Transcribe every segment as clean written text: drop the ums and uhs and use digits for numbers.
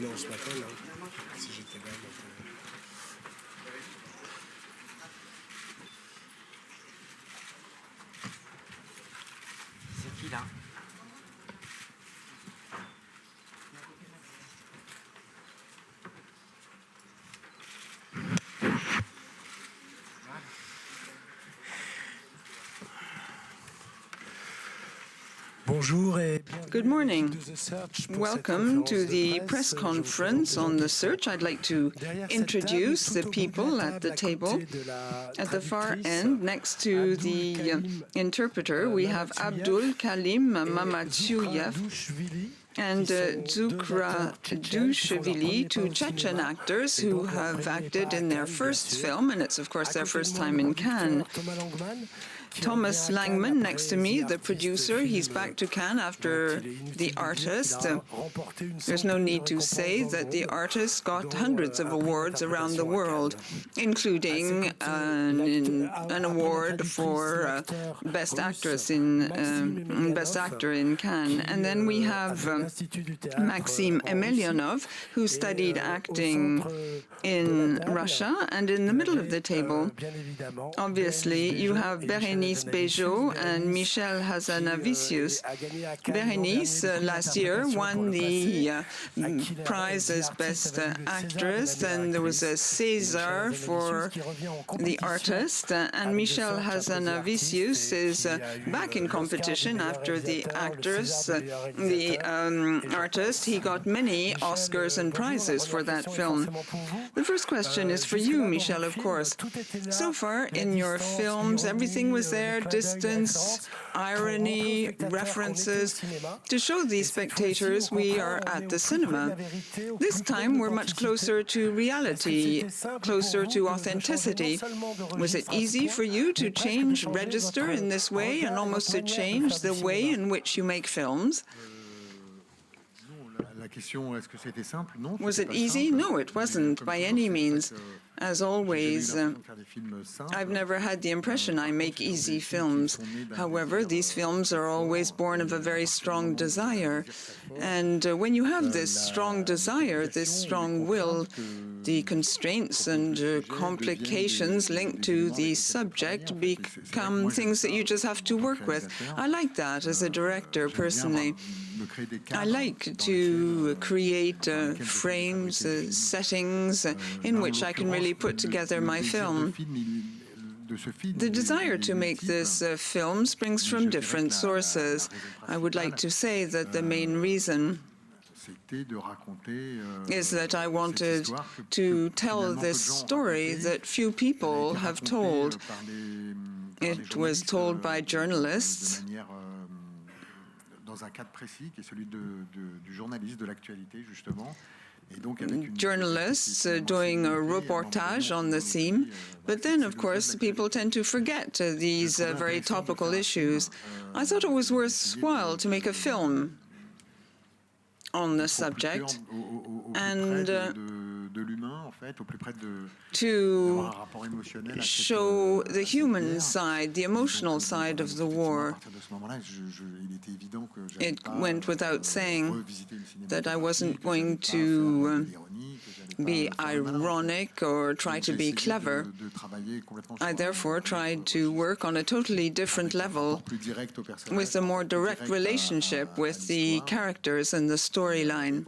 Non, ce matin, non. Si j'étais là, donc, C'est qui là? Good morning. Welcome to the press conference on the search. I'd like to introduce the people at the table. At the far end, next to the interpreter, we have Abdul, Khalim, Mamutsiev, and Zukhra, Duishvili, two Chechen actors who have acted in their first film, and it's of course their first time in Cannes. Thomas Langmann next to me, the producer. He's back to Cannes after The Artist. There's no need to say that The Artist got hundreds of awards around the world, including an award for Best Actress in Best Actor in Cannes. And then we have Maksim Emelyanov, who studied acting in Russia. And in the middle of the table, obviously, you have Bérénice, Béjo, and Michel Hazanavicius. Bérénice last year won the prize as Best Actress, and there was a César for The Artist. And Michel Hazanavicius is back in competition after The Artist. He got many Oscars and prizes for that film. The first question is for you, Michel, of course. So far in your films, everything was there, distance, irony, references, to show these spectators we are at the cinema. This time we're much closer to reality, closer to authenticity. Was it easy for you to change register in this way and almost to change the way in which you make films? Was it easy? No, it wasn't by any means. As always, I've never had the impression I make easy films. However, these films are always born of a very strong desire. And when you have this strong desire, this strong will, the constraints and complications linked to the subject become things that you just have to work with. I like that as a director, personally. I like to create frames, settings in which I can really put together my film. The desire to make this film springs from different sources. I would like to say that the main reason is that I wanted to tell this story that few people have told. It was told by journalists doing a reportage on the theme. But then, of course, people tend to forget these very topical issues. I thought it was worthwhile to make a film on the subject and to show the human side, the emotional side of the war. It went without saying that I wasn't going to be ironic or try to be clever. I therefore tried to work on a totally different level with a more direct relationship with the characters and the storyline.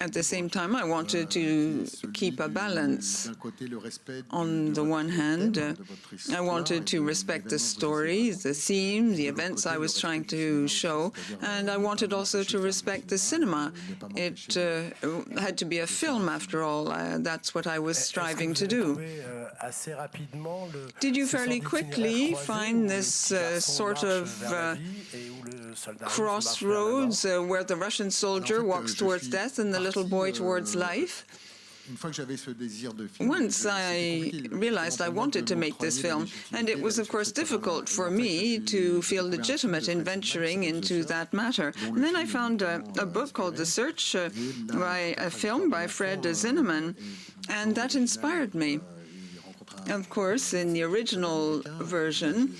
At the same time, I wanted to keep a balance. On the one hand, I wanted to respect the story, the theme, the events I was trying to show, and I wanted also to respect the cinema. It had to be a film, after all. That's what I was striving to do. Did you fairly quickly find this sort of crossroads where the Russian soldier walks towards death and the little boy towards life? Once I realized I wanted to make this film, and it was, of course, difficult for me to feel legitimate in venturing into that matter. And then I found a book called The Search, a film by Fred Zinnemann, and that inspired me. Of course, in the original version,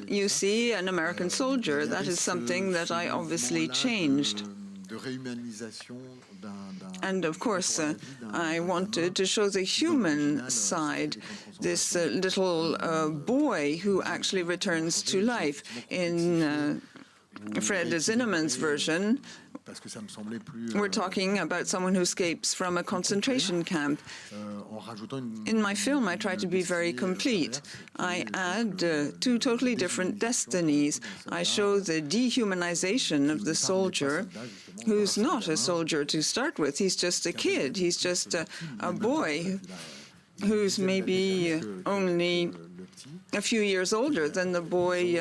you see an American soldier. That is something that I obviously changed. And of course, I wanted to show the human side, this little boy who actually returns to life. In Fred Zinnemann's version, we're talking about someone who escapes from a concentration camp. In my film, I try to be very complete. I add two totally different destinies. I show the dehumanization of the soldier, who's not a soldier to start with. He's just a kid. He's just a boy who's maybe only a few years older than the boy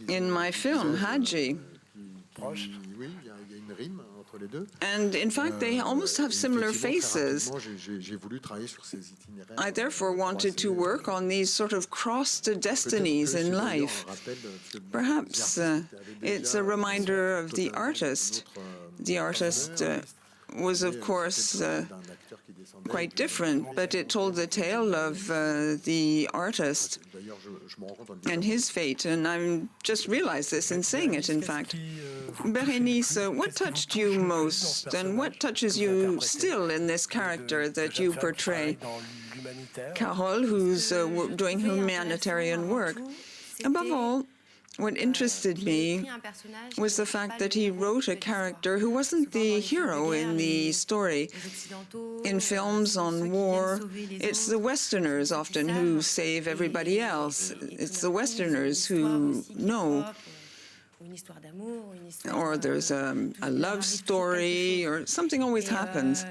in my film, Hadji. And in fact, they almost have similar faces. I therefore wanted to work on these sort of crossed destinies in life. Perhaps it's a reminder of the artist. The artist was, of course, quite different, but it told the tale of the artist and his fate, and I just realized this in saying it, in fact. Bérénice, what touched you most, and what touches you still in this character that you portray? Carole, who's doing humanitarian work. Above all, what interested me was the fact that he wrote a character who wasn't the hero in the story. In films on war, it's the Westerners often who save everybody else. It's the Westerners who know. Or there's a love story, or something always happens.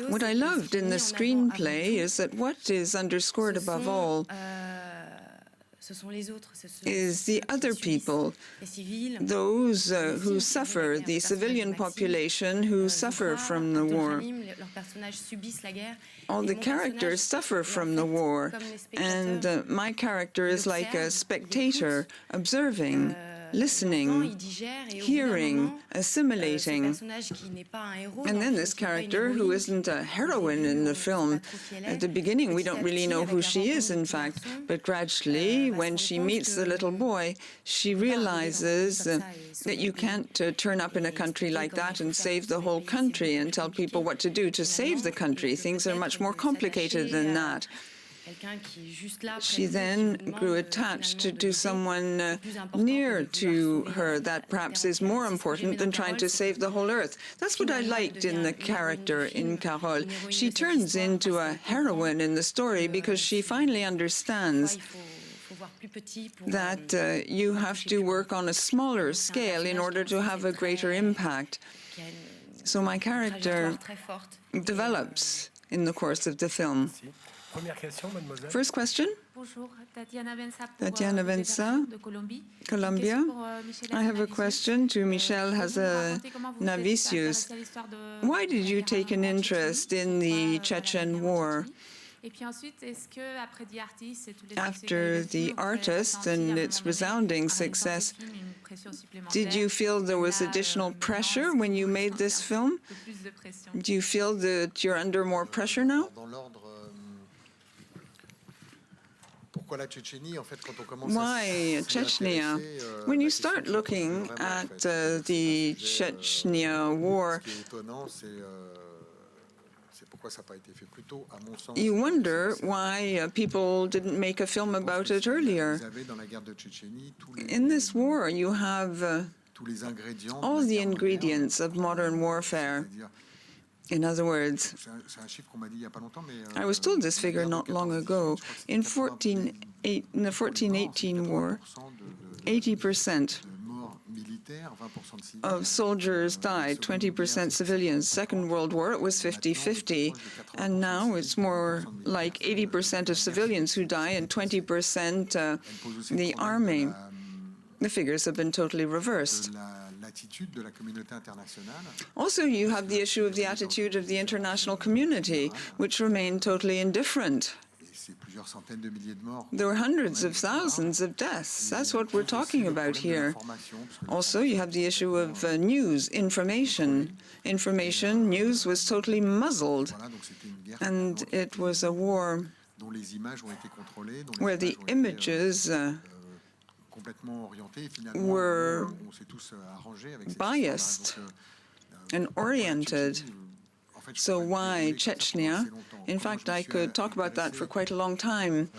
What I loved in the screenplay is that what is underscored above all is the other people, those who suffer, the civilian population who suffer from the war. All the characters suffer from the war, and my character is like a spectator, observing, listening, hearing, assimilating. And then this character, who isn't a heroine in the film, at the beginning we don't really know who she is, in fact, but gradually, when she meets the little boy, she realizes that you can't turn up in a country like that and save the whole country and tell people what to do to save the country. Things are much more complicated than that. She then grew attached to someone near to her that perhaps is more important than trying to save the whole earth. That's what I liked in the character in Carole. She turns into a heroine in the story because she finally understands that you have to work on a smaller scale in order to have a greater impact. So my character develops in the course of the film. First question. Tatiana Vensa, Colombia. I have a question to Michel Hazanavicius. Why did you take an interest in the Chechen War? After The Artist and its resounding success, did you feel there was additional pressure when you made this film? Do you feel that you're under more pressure now? Why Chechnya? When you start looking at the Chechnya war, you wonder why people didn't make a film about it earlier. In this war, you have all the ingredients of modern warfare. In other words, I was told this figure not long ago. In the 1418 war, 80% of soldiers died, 20% civilians. Second World War, it was 50-50, and now it's more like 80% of civilians who die and 20% the army. The figures have been totally reversed. Also, you have the issue of the attitude of the international community, which remained totally indifferent. There were hundreds of thousands of deaths. That's what we're talking about here. Also, you have the issue of news, information. News was totally muzzled. And it was a war where the images were biased and oriented. So why Chechnya? In fact, I could talk about that for quite a long time.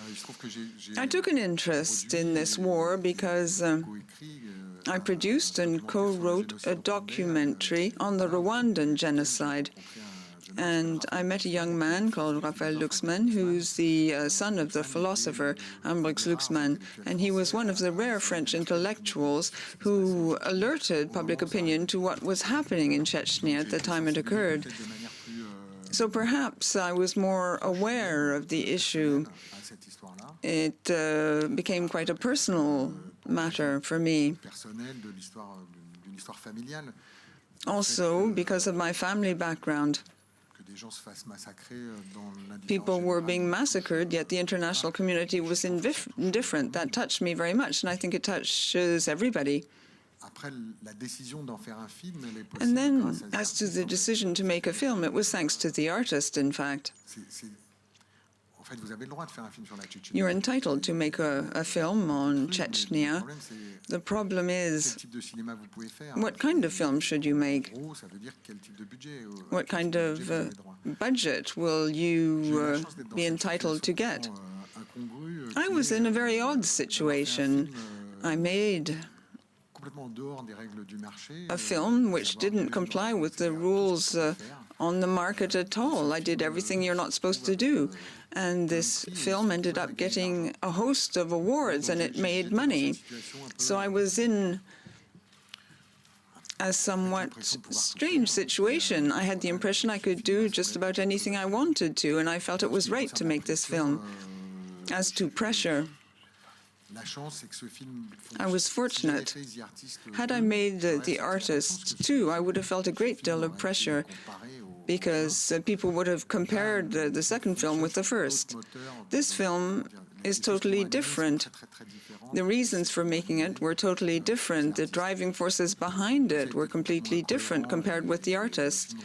I took an interest in this war because I produced and co-wrote a documentary on the Rwandan genocide. And I met a young man called Raphael Glucksmann, who's the son of the philosopher Ambroise Glucksmann, and he was one of the rare French intellectuals who alerted public opinion to what was happening in Chechnya at the time it occurred. So perhaps I was more aware of the issue. It became quite a personal matter for me. Also because of my family background. People were being massacred, yet the international community was indifferent. That touched me very much, and I think it touches everybody. And then, as to the decision to make a film, it was thanks to the artist, in fact. You're entitled to make a film on Chechnya. The problem is, what kind of film should you make? What kind of budget will you be entitled to get? I was in a very odd situation. I made a film which didn't comply with the rules on the market at all. I did everything you're not supposed to do. And this film ended up getting a host of awards, and it made money. So I was in a somewhat strange situation. I had the impression I could do just about anything I wanted to, and I felt it was right to make this film. As to pressure, I was fortunate. Had I made The Artist too, I would have felt a great deal of pressure, because people would have compared the second film with the first. This film is totally different. The reasons for making it were totally different. The driving forces behind it were completely different compared with The Artist.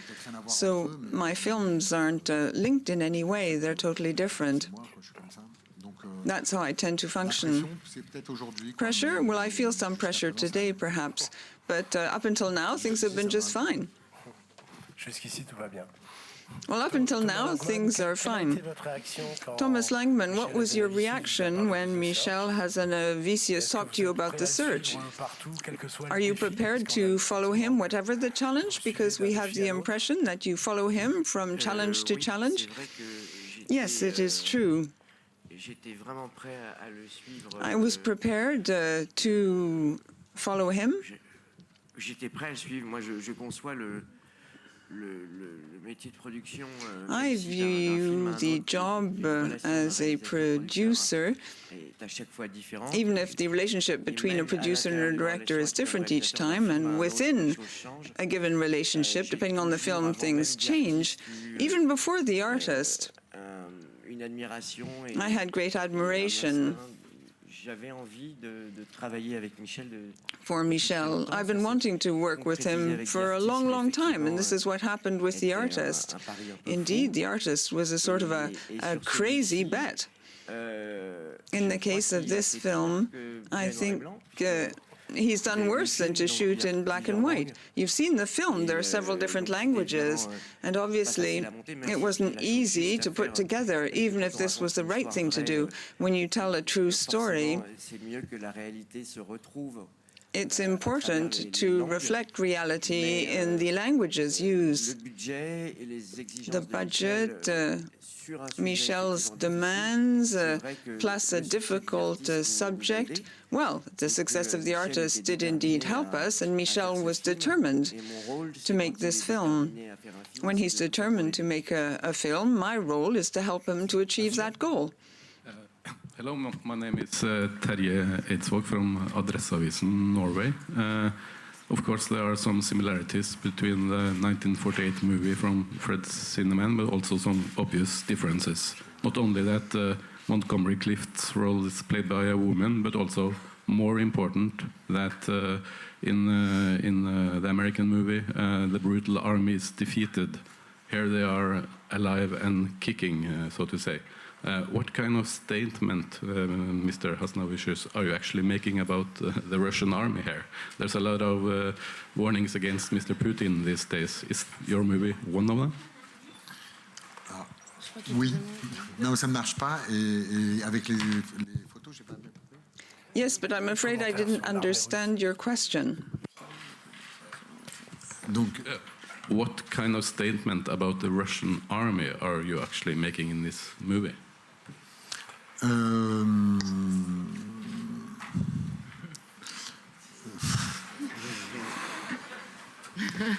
So my films aren't linked in any way. They're totally different. That's how I tend to function. Pressure? Well, I feel some pressure today, perhaps. But up until now, things have been just fine. Well, up until now, things are fine. Thomas Langmann, what was your reaction when Michel Hazanavicius talked to you about the search? Are you prepared to follow him, whatever the challenge? Because we have the impression that you follow him from challenge to challenge. Yes, it is true. I was prepared to follow him. I view the job as a producer, even if the relationship between a producer and a director is different each time, and within a given relationship, depending on the film, things change. Even before The Artist, I had great admiration for Michel. I've been wanting to work with him for a long, long time, and this is what happened with The Artist. Indeed, The Artist was a sort of a crazy bet. In the case of this film, I think he's done worse than to shoot in black and white. You've seen the film. There are several different languages, and obviously it wasn't easy to put together, even if this was the right thing to do. When you tell a true story, it's important to reflect reality in the languages used. The budget, Michel's demands, plus a difficult subject. Well, the success of The Artist did indeed help us, and Michel was determined to make this film. When he's determined to make a film, my role is to help him to achieve that goal. Hello, my name is Terje Eidsvåg from Adresseavisen, Norway. Of course, there are some similarities between the 1948 movie from Fred Zinnemann, but also some obvious differences. Not only that Montgomery Clift's role is played by a woman, but also more important that in the American movie, the brutal army is defeated. Here they are alive and kicking, so to say. What kind of statement, Mr. Hazanavicius, are you actually making about the Russian army here? There's a lot of warnings against Mr. Putin these days. Is your movie one of them? Oui. Non, ça ne marche pas. Et avec les photos, j'ai pas bien compris. Yes, but I'm afraid I didn't understand your question. Donc, what kind of statement about the Russian army are you actually making in this movie?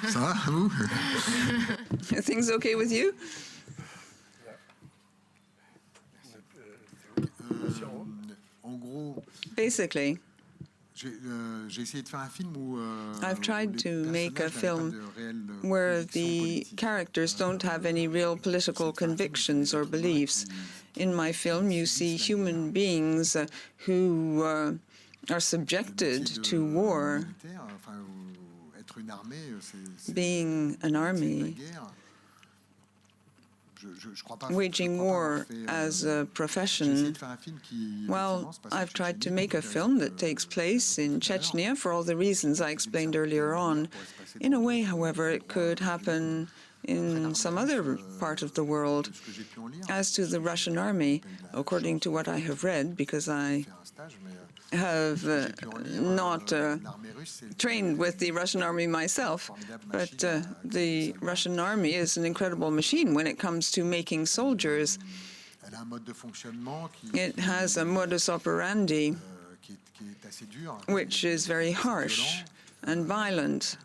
Ça va, vous? Are things okay with you? En gros, Basically, j'ai essayé de faire un film où I've tried to make a film film where the characters don't have any real political convictions or beliefs. In my film, you see human beings who are subjected to war. Being an army, waging war as a profession. Well, I've tried to make a film that takes place in Chechnya for all the reasons I explained earlier on. In a way, however, it could happen in some other part of the world. As to the Russian army, according to what I have read, because I have not trained with the Russian army myself, but the Russian army is an incredible machine when it comes to making soldiers. It has a modus operandi which is very harsh and violent.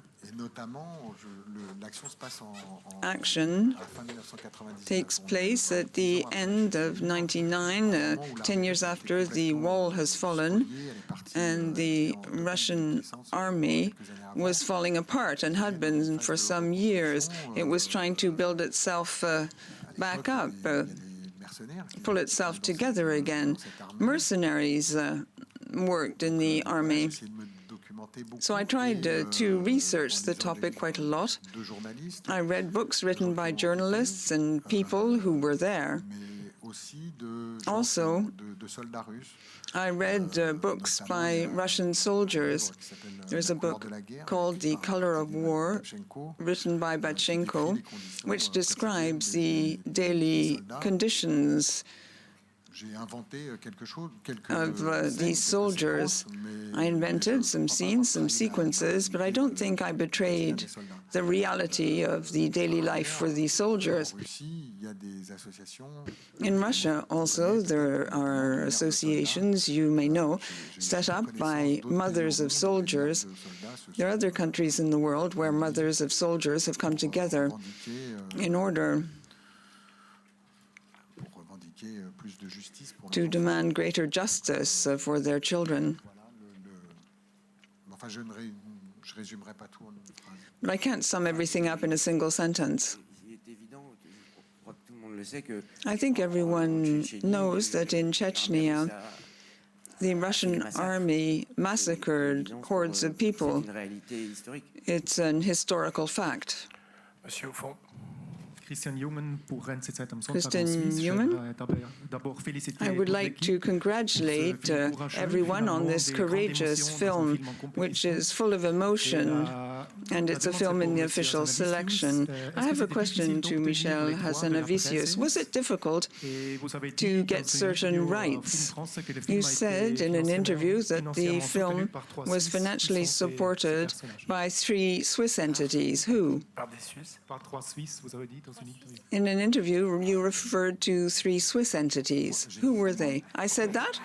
Action takes place at the end of 1999, 10 years after the wall has fallen, and the Russian army was falling apart and had been for some years. It was trying to build itself back up, pull itself together again. Mercenaries worked in the army. So I tried to research the topic quite a lot. I read books written by journalists and people who were there. Also, I read books by Russian soldiers. There's a book called The Color of War, written by Batchenko, which describes the daily conditions of these soldiers. I invented some scenes, some sequences, but I don't think I betrayed the reality of the daily life for these soldiers. In Russia also, there are associations, you may know, set up by mothers of soldiers. There are other countries in the world where mothers of soldiers have come together in order to demand greater justice for their children. But I can't sum everything up in a single sentence. I think everyone knows that in Chechnya, the Russian army massacred hordes of people. It's an historical fact. Christian Newman, I would like to congratulate everyone on this courageous film, which is full of emotion, and it's a film in the official selection. I have a question to Michel Hazanavicius. Was it difficult to get certain rights? You said in an interview that the film was financially supported by 3 Swiss entities. Who? In an interview, you referred to 3 Swiss entities. Who were they? I said that?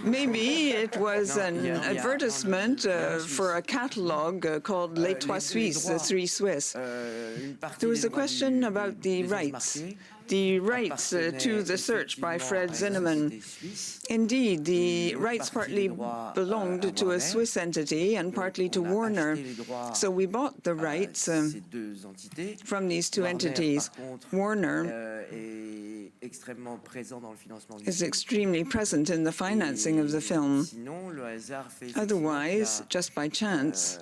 Maybe it was an advertisement for a catalogue called Les Trois Suisses, the 3 Swiss. There was a question about the rights to the search by Fred Zinnemann. Indeed, the rights partly belonged to a Swiss entity and partly to Warner. So we bought the rights from these 2 entities. Warner is extremely present in the financing of the film. Otherwise, just by chance,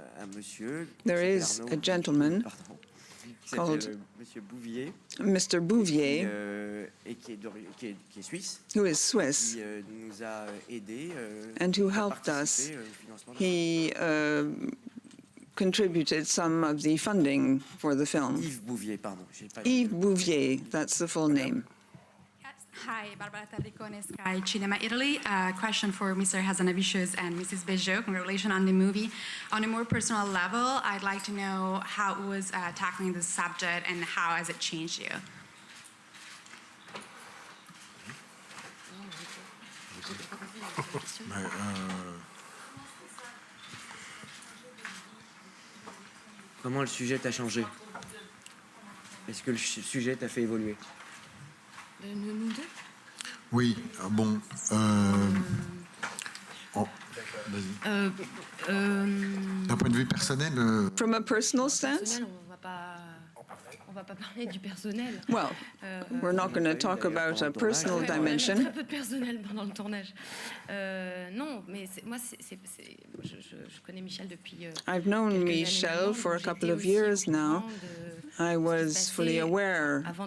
there is a gentleman called Monsieur Bouvier, Mr. Bouvier, et qui est suisse, who is Swiss, qui nous a aidés and who à helped us. participer au financement. He contributed some of the funding for the film. Yves Bouvier, pardon. Yves Bouvier, that's the full name. Hi, Barbara Tarricone, Sky Cinema Italy. Question for Mr. Hazanavicius and Mrs. Béjo. Congratulations on the movie. On a more personal level, I'd like to know how it was tackling the subject and how has it changed you? Comment le sujet t'a changé? Est-ce que le sujet t'a fait évoluer? Nous deux? Oui, bon. Oh, vas-y. D'un point de vue personnel. From a personal stance? On va pas parler du personnel. Well, we're not going to talk about a personal dimension. Très peu de personnel pendant le tournage. Non, mais moi, je connais Michel depuis. I've known Michel for a couple of years now. I was fully aware of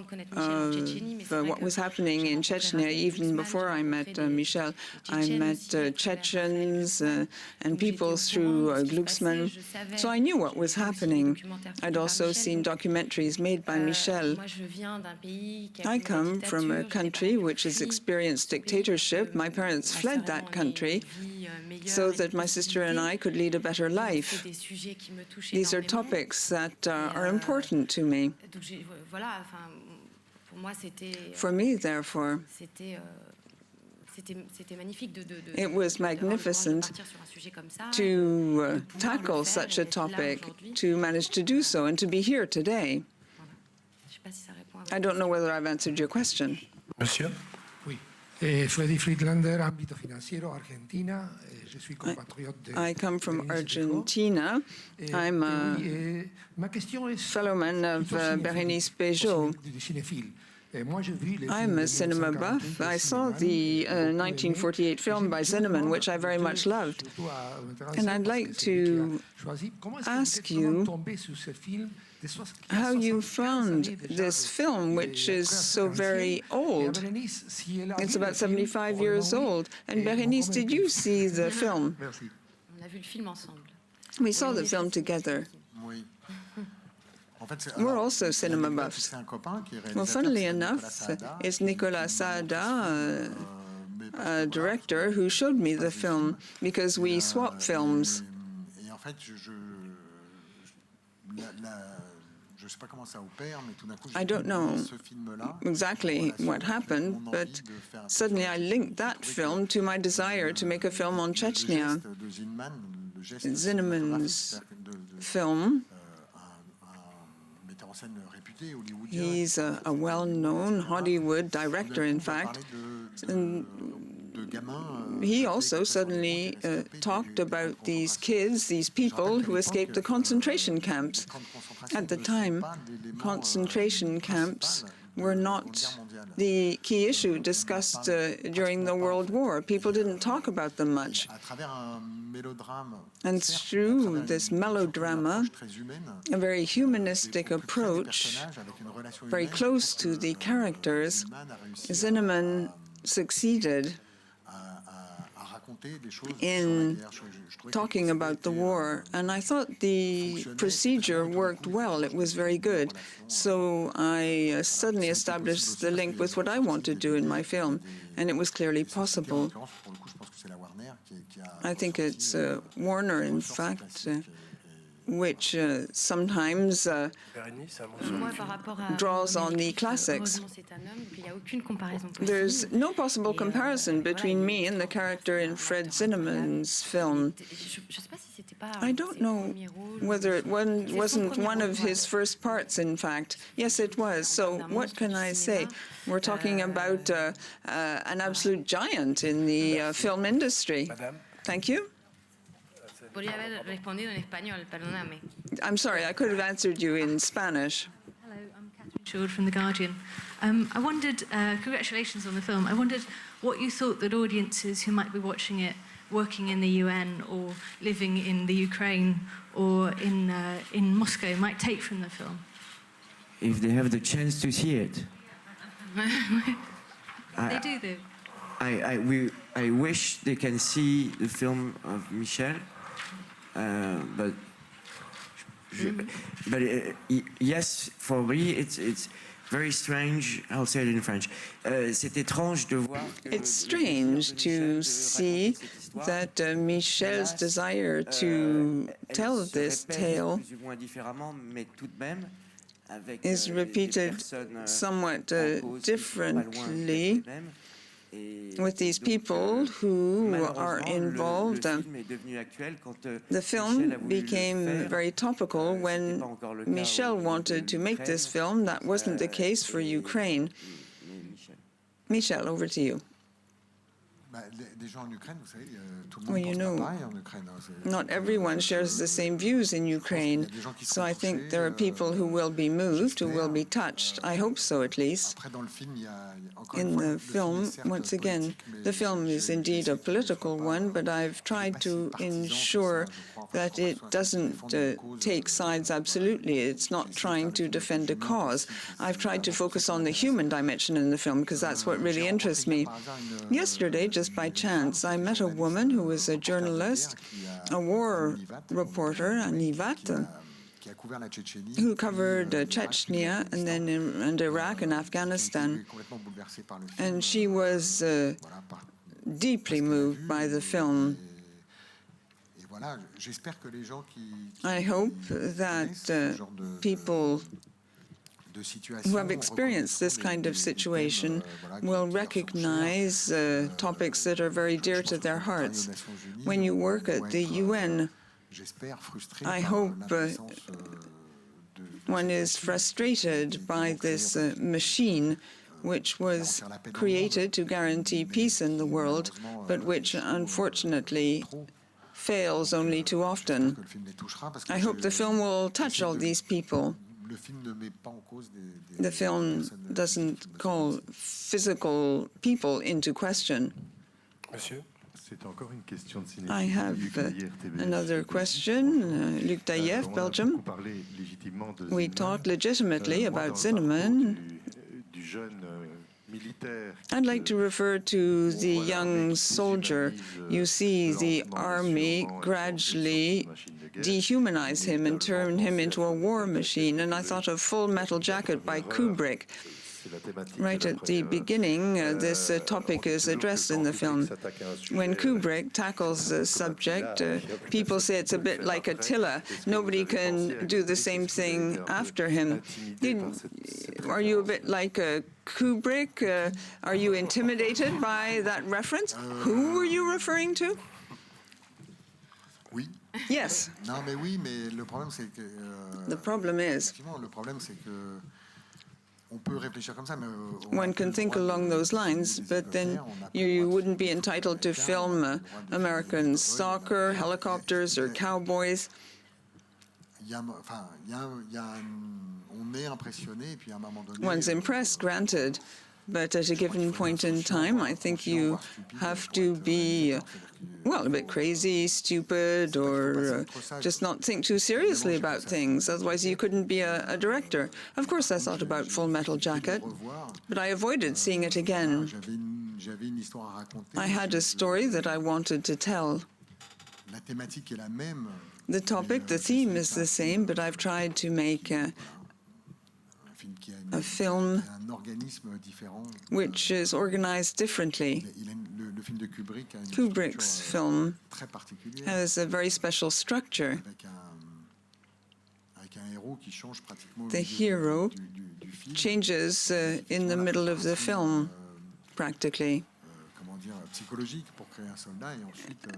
what was happening in Chechnya even before I met Michel. I met Chechens and people through Glucksmann, so I knew what was happening. I'd also seen documentaries made by Michel. I come from a country which has experienced dictatorship. My parents fled that country so that my sister and I could lead a better life. These are topics that are important to me. For me, therefore, it was magnificent to tackle such a topic, to manage to do so, and to be here today. I don't know whether I've answered your question. Monsieur? Oui. Freddy Friedlander, Ambito Financiero, Argentina. Je suis compatriote de I come from Bérénice Argentina. I'm a fellowman of Bérénice Béjo. I'm a cinema buff. I saw the 1948 film by Zinnemann, which I very much loved. And I'd like to ask you how you found this film, which is so very old. It's about 75 years old. And Bérénice, did you see the film? We saw the film together. We're also cinema buffs. Well, funnily enough, it's Nicolas Saada, a director, who showed me the film because we swap films. I don't know exactly what happened, but suddenly I linked that film to my desire to make a film on Chechnya. Zinnemann's film. He's a well-known Hollywood director, in fact. And he also suddenly talked about these kids, these people who escaped the concentration camps. At the time, concentration camps were not the key issue discussed during the World War. People didn't talk about them much. And through this melodrama, a very humanistic approach, very close to the characters, Zinnemann succeeded in talking about the war, and I thought the procedure worked well. It was very good. So I suddenly established the link with what I want to do in my film, and it was clearly possible. I think it's Warner, in fact, which sometimes draws on the classics. There's no possible comparison between me and the character in Fred Zinnemann's film. I don't know whether it wasn't one of his first parts, in fact. Yes, it was. So what can I say? We're talking about an absolute giant in the film industry. Thank you. I'm sorry, I could have answered you in Spanish. Hello, I'm Catherine Shord from The Guardian. I wondered, congratulations on the film, I wondered what you thought that audiences who might be watching it working in the UN or living in the Ukraine or in Moscow might take from the film. if they have the chance to see it. They do, though. I wish they can see the film of Michel, but yes, for me it's very strange. I'll say it in French. C'est étrange de voir. It's strange to see that Michel's desire to tell this tale is repeated somewhat differently with these people who are involved. The film became very topical when Michel wanted to make this film. That wasn't the case for Ukraine. Michel, over to you. Well, you know, not everyone shares the same views in Ukraine, so I think there are people who will be moved, who will be touched. I hope so, at least. In the film, once again, the film is indeed a political one, but I've tried to ensure that it doesn't take sides absolutely. It's not trying to defend a cause. I've tried to focus on the human dimension in the film, because that's what really interests me. Yesterday, just by chance, I met a woman who was a journalist, a war reporter, an Ivat, who covered Chechnya and then and Iraq and Afghanistan. And she was deeply moved by the film. I hope that people who have experienced this kind of situation will recognize topics that are very dear to their hearts. When you work at the UN, I hope one is frustrated by this machine which was created to guarantee peace in the world, but which unfortunately fails only too often. I hope the film will touch all these people. The film doesn't call physical people into question. I have another question. Luc Taillev, Belgium. We talked legitimately about Zimmerman. I'd like to refer to the young soldier. You see the army gradually dehumanize him and turn him into a war machine. And I thought of Full Metal Jacket by Kubrick. Right at the beginning, this topic is addressed in the film. When Kubrick tackles the subject, people say it's a bit like Attila. Nobody can do the same thing after him. Are you a bit like Kubrick? Are you intimidated by that reference? Who were you referring to? Yes. The problem is, one can think along those lines, but then you wouldn't be entitled to film American soccer, helicopters, or cowboys. One's impressed, granted, but at a given point in time, I think you have to be, well, a bit crazy, stupid, or just not think too seriously about things. Otherwise, you couldn't be a director. Of course, I thought about Full Metal Jacket, but I avoided seeing it again. I had a story that I wanted to tell. The topic, the theme is the same, but I've tried to make a film which is organized differently. Kubrick's film has a very special structure. The hero changes in the middle of the film, practically.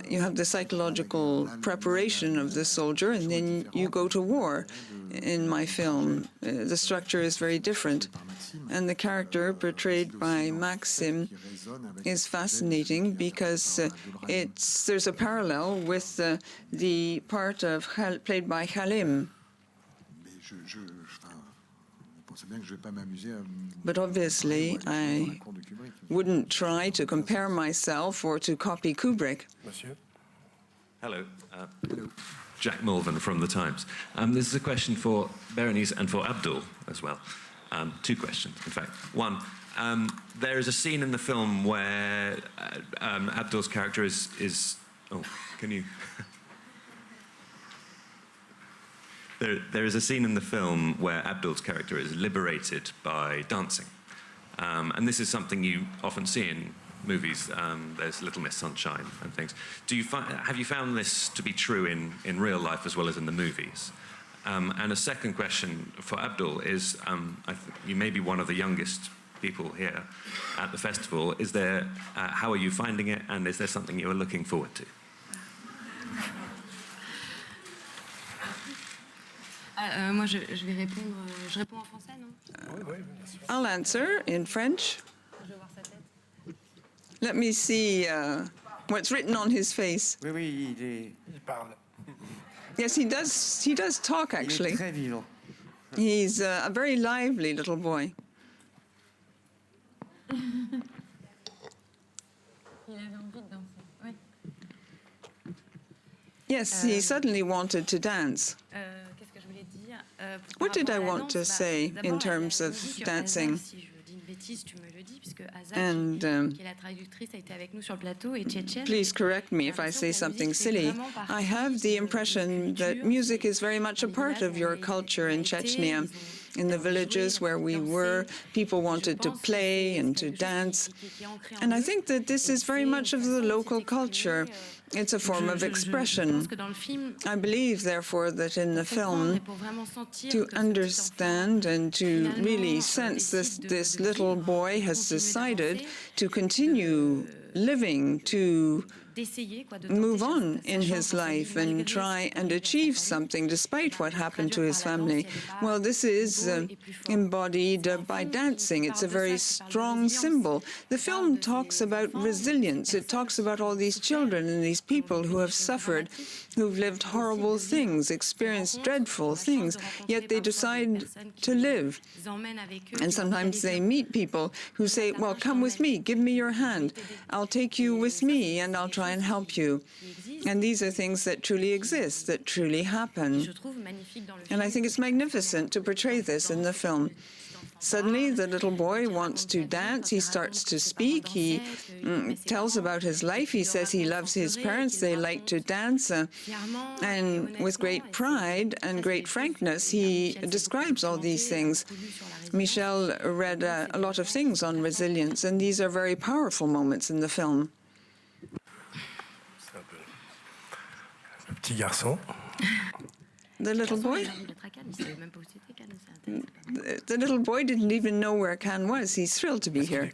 You have the psychological preparation of the soldier, and then you go to war. In my film, the structure is very different. And the character portrayed by Maksim is fascinating because there's a parallel with the part of played by Khalim. But obviously, I wouldn't try to compare myself or to copy Kubrick. Hello. Jack Mulvin from The Times. This is a question for Bérénice and for Abdul as well. Two questions, in fact. One, there is a scene in the film where Abdul's character is oh, can you... There is a scene in the film where Abdul's character is liberated by dancing. And this is something you often see in movies. There's Little Miss Sunshine and things. Have you found this to be true in real life as well as in the movies? And a second question for Abdul is, you may be one of the youngest people here at the festival. How are you finding it, and is there something you are looking forward to? Moi, je vais répondre. Je réponds en français, non? I'll answer in French. Let me see what's written on his face. Oui, oui, il parle. Yes, he does. He does talk, actually. Il est très vivant. He's a very lively little boy. Yes, he suddenly wanted to dance. What did I want to say in terms of dancing? And please correct me if I say something silly. I have the impression that music is very much a part of your culture in Chechnya. In the villages where we were, people wanted to play and to dance. And I think that this is very much of the local culture. It's a form of expression. I believe, therefore, that in the film, to understand and to really sense this little boy has decided to continue living, to move on in his life and try and achieve something despite what happened to his family. Well, this is embodied by dancing. It's a very strong symbol. The film talks about resilience. It talks about all these children and these people who have suffered, who've lived horrible things, experienced dreadful things, yet they decide to live. And sometimes they meet people who say, well, come with me, give me your hand. I'll take you with me and I'll try and help you. And these are things that truly exist, that truly happen. And I think it's magnificent to portray this in the film. Suddenly, the little boy wants to dance. He starts to speak. He tells about his life. He says he loves his parents. They like to dance. And with great pride and great frankness, he describes all these things. Michel read a lot of things on resilience, and these are very powerful moments in the film. Petit garçon. The little boy? The little boy didn't even know where Cannes was. He's thrilled to be here.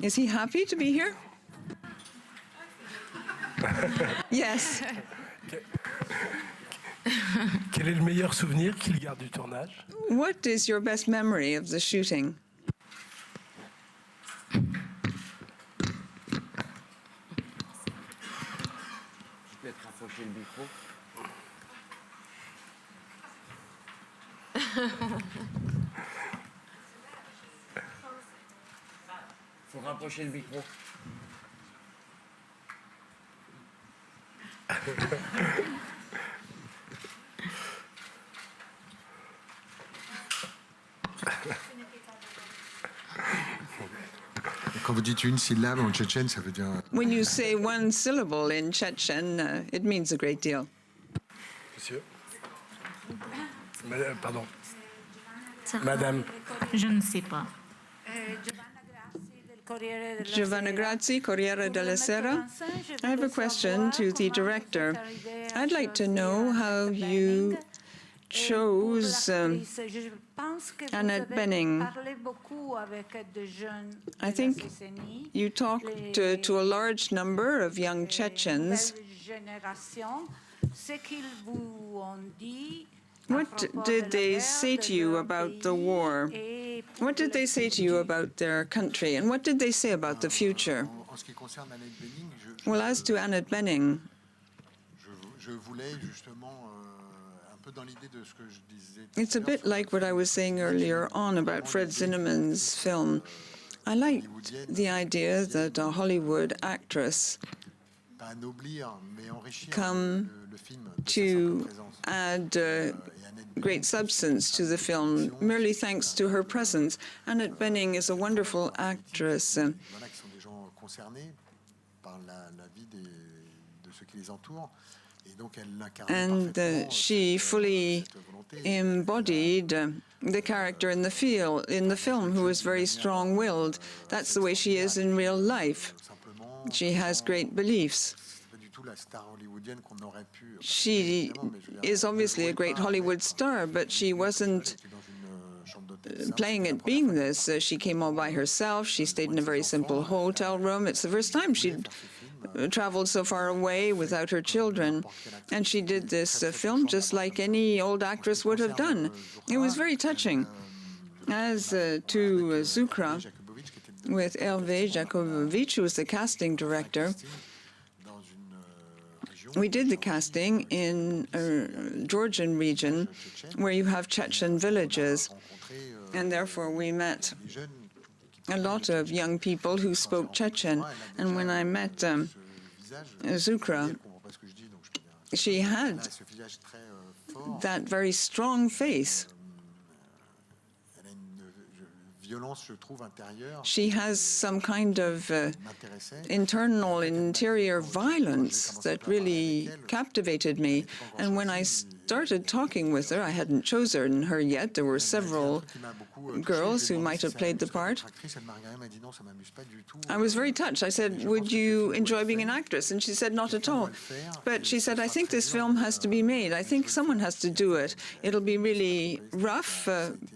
Is he happy to be here? Yes. Quel est le meilleur souvenir qu'il garde du tournage? What is your best memory of the shooting? Faut rapprocher le micro. Quand vous dites une syllabe en tchétchène, ça veut dire... When you say one syllable in Chechen, it means a great deal. Monsieur? Pardon. Madame. Je ne sais pas. Giovanna Grazzi, Corriere della Sera. I have a question to the director. I'd like to know how you chose Annette Bening. I think you talked to a large number of young Chechens. What did they say to you about the war? What did they say to you about their country? And what did they say about the future? Well, as to Annette Bening, it's a bit like what I was saying earlier on about Fred Zinnemann's film. I liked the idea that a Hollywood actress come to add great substance to the film, merely thanks to her presence. Annette Bening is a wonderful actress. And she fully embodied the character in the film, who is very strong-willed. That's the way she is in real life. She has great beliefs. She is obviously a great Hollywood star, but she wasn't playing at being this. She came all by herself. She stayed in a very simple hotel room. It's the first time she'd traveled so far away without her children. And she did this film just like any old actress would have done. It was very touching. As to Zukhra, with Hervé Jakubowicz, who was the casting director, we did the casting in a Georgian region where you have Chechen villages. And therefore, we met a lot of young people who spoke Chechen. And when I met Zukhra, she had that very strong face. She has some kind of interior violence that really captivated me. And when I started talking with her, I hadn't chosen her yet. There were several girls who might have played the part. I was very touched. I said, "Would you enjoy being an actress?" And she said, "Not at all." But she said, "I think this film has to be made. I think someone has to do it. It'll be really rough,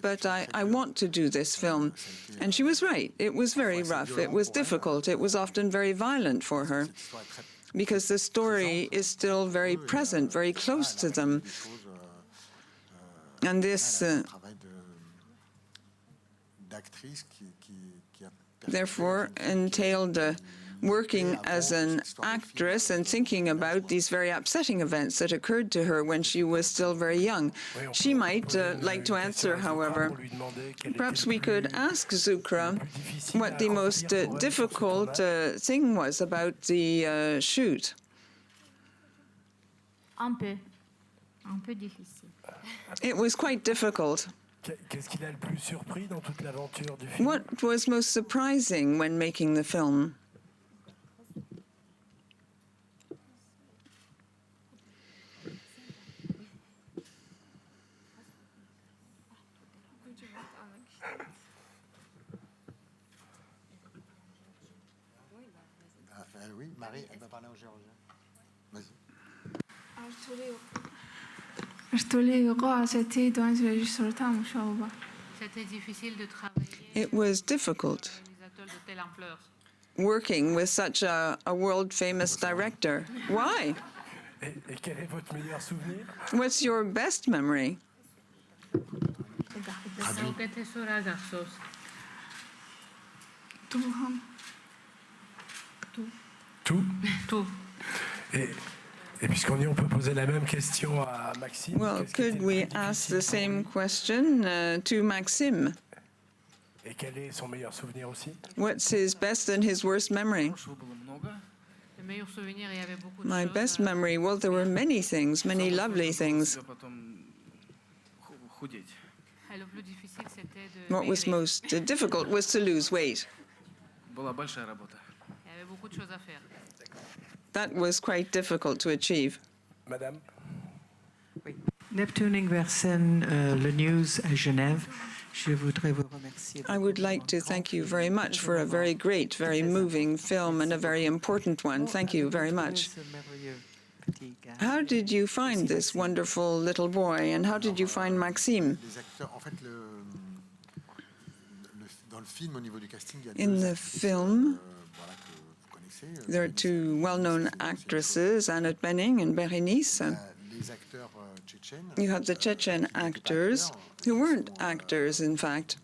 but I want to do this film." And she was right. It was very rough. It was difficult. It was often very violent for her, because the story is still very present, very close to them. And this therefore entailed working as an actress and thinking about these very upsetting events that occurred to her when she was still very young. She might like to answer, however. Perhaps we could ask Zukhra what the most difficult thing was about the shoot. It was quite difficult. What was most surprising when making the film? It was difficult working with such a world-famous director. Why? What's your best memory? Tout. Et puisqu'on y est, on peut poser la même question à Maksim. Well, could we ask the same question to Maksim? Et quel est son meilleur souvenir aussi? What's his best and his worst memory? My best memory, well, there were many things, many lovely things. What was most difficult was to lose weight. That was quite difficult to achieve. Madame? Neptune Ingwersen, Le News à Genève. Je voudrais vous remercier. I would like to thank you very much for a very great, very moving film and a very important one. Thank you very much. How did you find this wonderful little boy, and how did you find Maksim? In the film, there are two well-known actresses, Annette Bening and Bérénice. You have the Chechen actors, who weren't actors, in fact,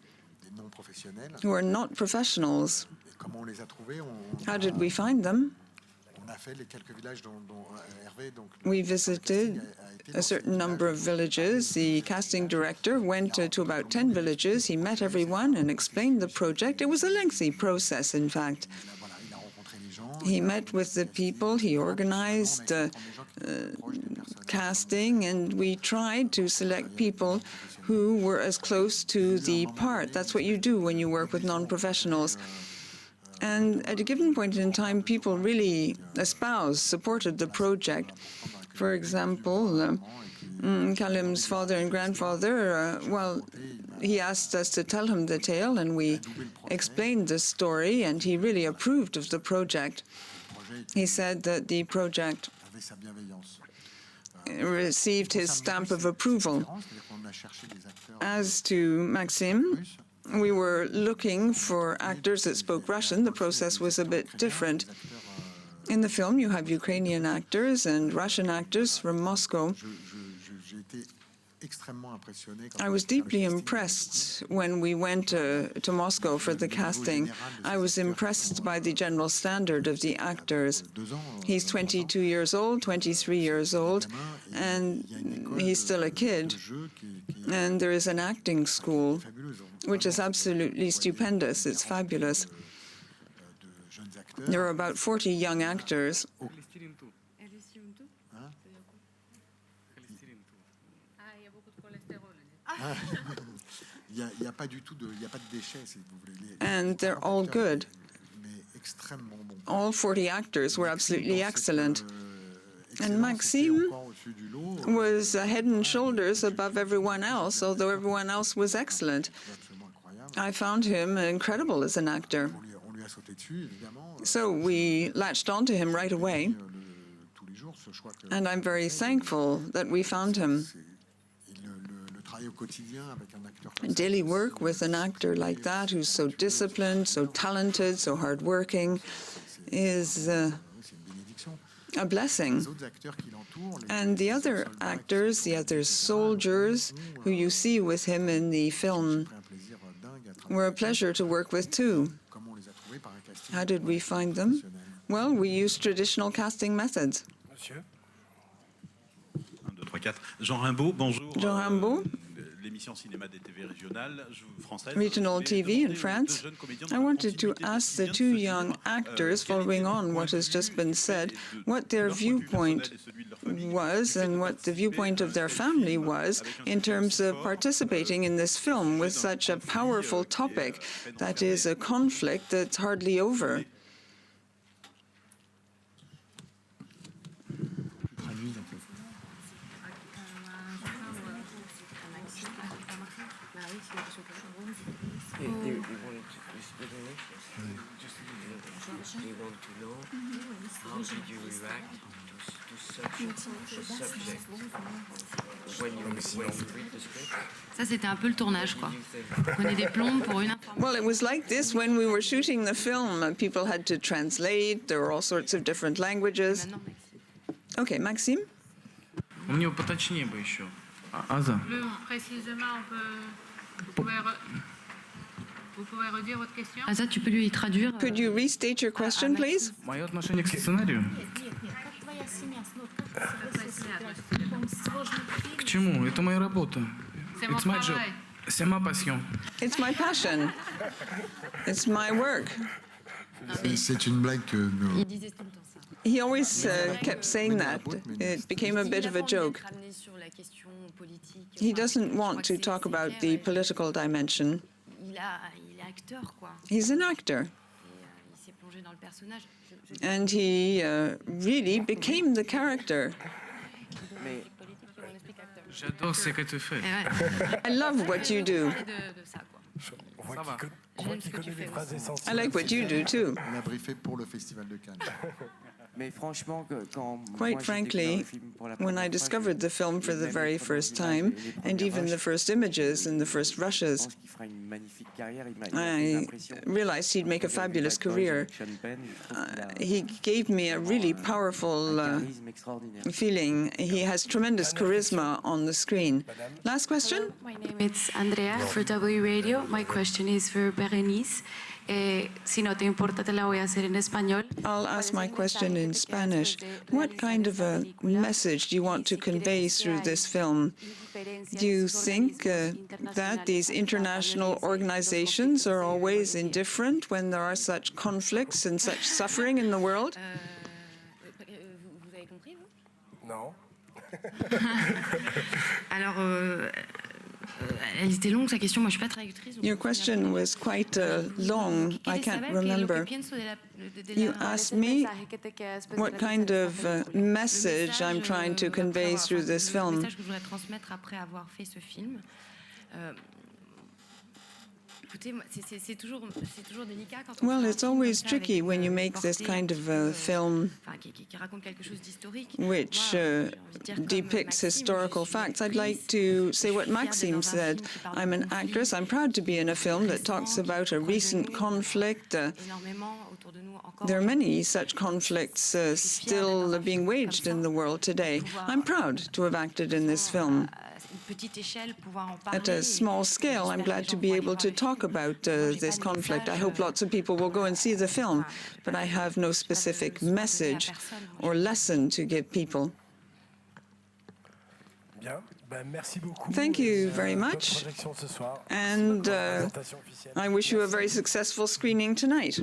who are not professionals. How did we find them? We visited a certain number of villages. The casting director went to about 10 villages. He met everyone and explained the project. It was a lengthy process, in fact. He met with the people, he organized casting, and we tried to select people who were as close to the part. That's what you do when you work with non-professionals. And at a given point in time, people really supported the project. For example, Khalim's father and grandfather, he asked us to tell him the tale, and we explained the story, and he really approved of the project. He said that the project received his stamp of approval. As to Maksim, we were looking for actors that spoke Russian. The process was a bit different. In the film, you have Ukrainian actors and Russian actors from Moscow. I was deeply impressed when we went to Moscow for the casting. I was impressed by the general standard of the actors. He's 22 years old, 23 years old, and he's still a kid. And there is an acting school, which is absolutely stupendous. It's fabulous. There are about 40 young actors. And they're all good. All 40 actors were absolutely excellent. And Maksim was head and shoulders above everyone else, although everyone else was excellent. I found him incredible as an actor. So we latched onto him right away. And I'm very thankful that we found him. Daily work with an actor like that, who's so disciplined, so talented, so hardworking, is a blessing. And the other actors, the other soldiers who you see with him in the film, were a pleasure to work with too. How did we find them? Well, we used traditional casting methods. Jean Rimbaud, bonjour. Jean Rimbaud, L'émission Cinéma des TV régionale française. Regional TV in France. I wanted to ask the two young actors, following on what has just been said, what their viewpoint was and what the viewpoint of their family was in terms of participating in this film with such a powerful topic that is a conflict that's hardly over. They wanted to speak English. They want to know how did you react to such a subject when you read the script. Ça, c'était un peu le tournage, quoi. Prenez des plombs pour une information. Well, it was like this when we were shooting the film. People had to translate. There were all sorts of different languages. Okay, Maksim? У него поточнее бы еще. Аза? Asa, tu peux lui traduire? Could you restate your question, please? Мое отношение к сценарию? К чему? Это моя работа. It's my job. C'est ma passion. It's my passion. It's my work. C'est une blague que nous... He always kept saying that. It became a bit of a joke. He doesn't want to talk about the political dimension. He's an actor. And he really became the character. J'adore ce que tu fais. I love what you do. I like what you do too. On a briefé pour le Festival de Cannes. Quite frankly, when I discovered the film for the very first time, and even the first images and the first rushes, I realized he'd make a fabulous career. He gave me a really powerful feeling. He has tremendous charisma on the screen. Last question? My name is Andrea for W Radio. My question is for Bérénice. Si no te importa, te la voy a hacer en español. I'll ask my question in Spanish. What kind of a message do you want to convey through this film? Do you think that these international organizations are always indifferent when there are such conflicts and such suffering in the world? Vous avez compris, vous? Non. Alors, elle était longue, sa question. Moi, je suis pas traductrice. Your question was quite long. I can't remember. You asked me what kind of message I'm trying to convey through this film. Le message que je voudrais transmettre après avoir fait ce film. Well, it's always tricky when you make this kind of a film which depicts historical facts. I'd like to say what Maksim said. I'm an actress. I'm proud to be in a film that talks about a recent conflict. There are many such conflicts still being waged in the world today. I'm proud to have acted in this film. At a small scale, I'm glad to be able to talk about this conflict. I hope lots of people will go and see the film, but I have no specific message or lesson to give people. Thank you very much, and I wish you a very successful screening tonight.